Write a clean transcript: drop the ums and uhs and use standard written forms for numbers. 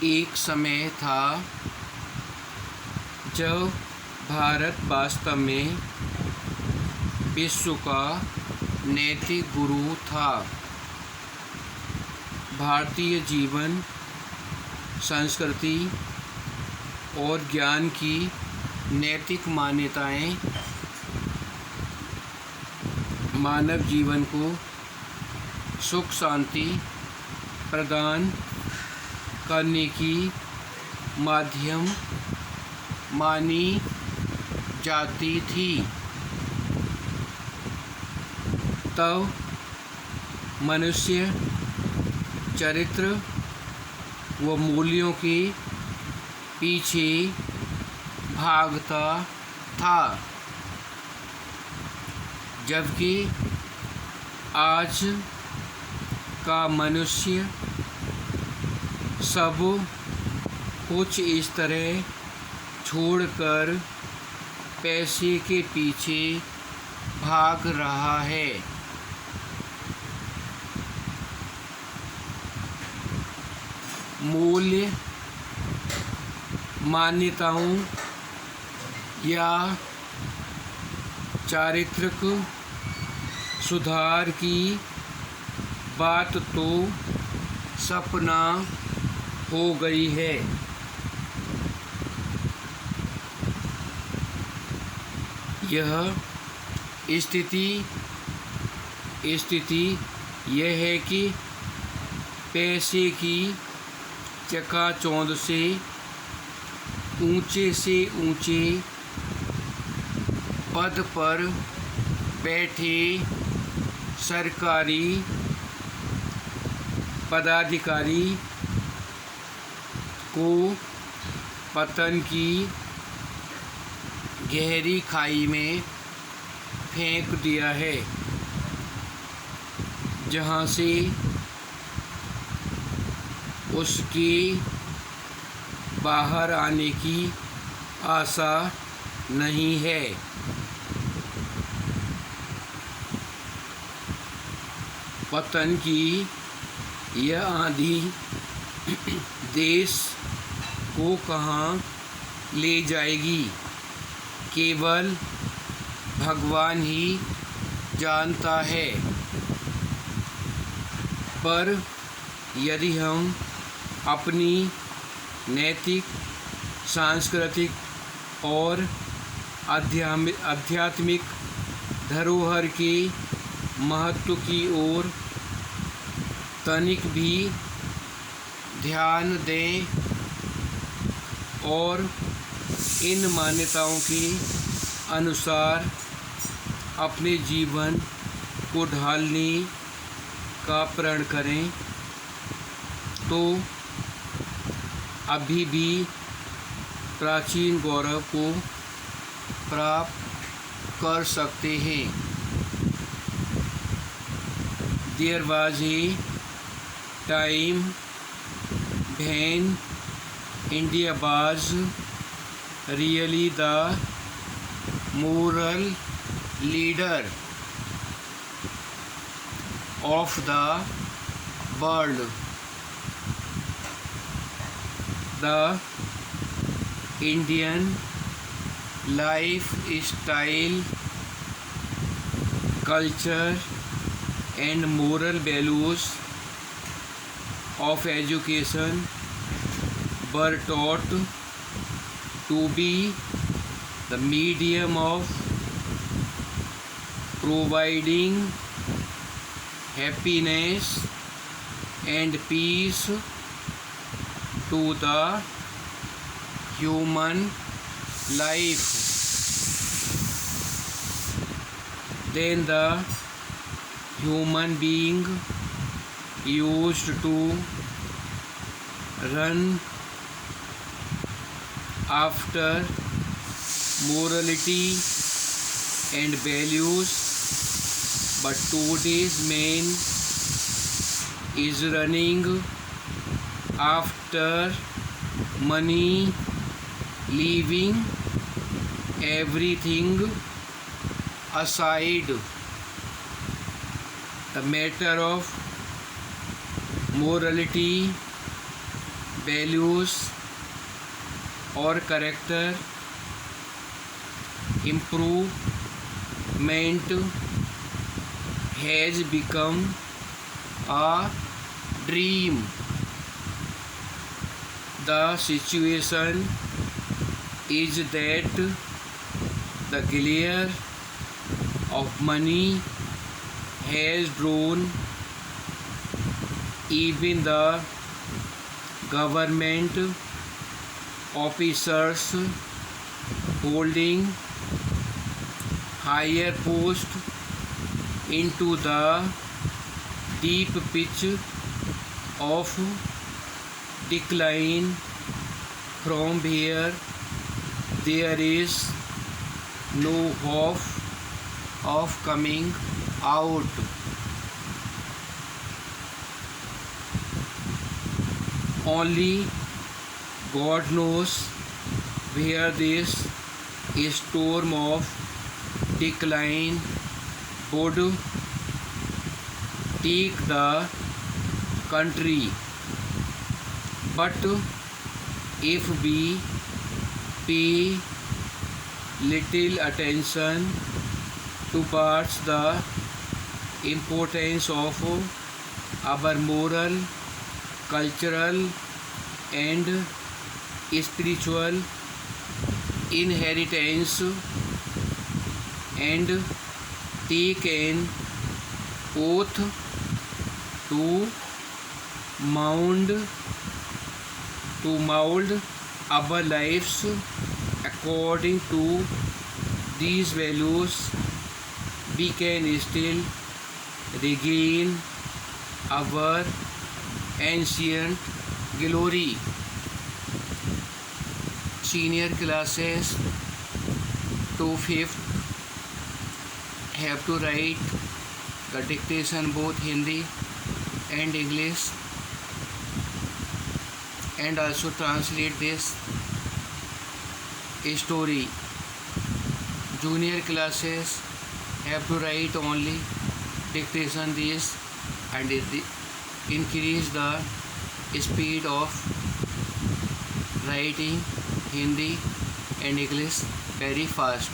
एक समय था जब भारत वास्तव में विश्व का नैतिक गुरु था। भारतीय जीवन, संस्कृति और ज्ञान की नैतिक मान्यताएं मानव जीवन को सुख शांति प्रदान करने की माध्यम मानी जाती थी। तब मनुष्य चरित्र व मूल्यों के पीछे भागता था, जबकि आज का मनुष्य सब कुछ इस तरह छोड़कर पैसे के पीछे भाग रहा है। मूल्य मान्यताओं या चारित्रिक सुधार की बात तो सपना हो गई है। यह स्थिति यह है कि पैसे की चकाचौंध से ऊंचे पद पर बैठे सरकारी पदाधिकारी को पतन की गहरी खाई में फेंक दिया है, जहां से उसके बाहर आने की आशा नहीं है। पतन की यह आंधी देश को कहाँ ले जाएगी, केवल भगवान ही जानता है। पर यदि हम अपनी नैतिक, सांस्कृतिक और आध्यात्मिक धरोहर के महत्व की ओर तनिक भी ध्यान दें और इन मान्यताओं के अनुसार अपने जीवन को ढालने का प्रण करें, तो अभी भी प्राचीन गौरव को प्राप्त कर सकते हैं। There was a time when India was really the moral leader of the world. The Indian lifestyle, culture and moral values of education were taught to be the medium of providing happiness and peace to the human life. Then the human being used to run after morality and values, but today's man is running after money, leaving everything aside. The matter of morality values or character improvement has become a dream. The situation is that the glare of money has drawn even the government officers holding higher posts into the deep pitch of decline. From here there is no hope of coming out. Only God knows where this storm of decline would take the country. But if we pay little attention towards the importance of our moral, cultural and spiritual inheritance and take an oath to mold our lives according to these values, we can still regain our ancient glory. Senior classes to 5th have to write the dictation both Hindi and English and also translate this story. Junior classes have to write only dictation this and increase the speed of writing Hindi and English very fast.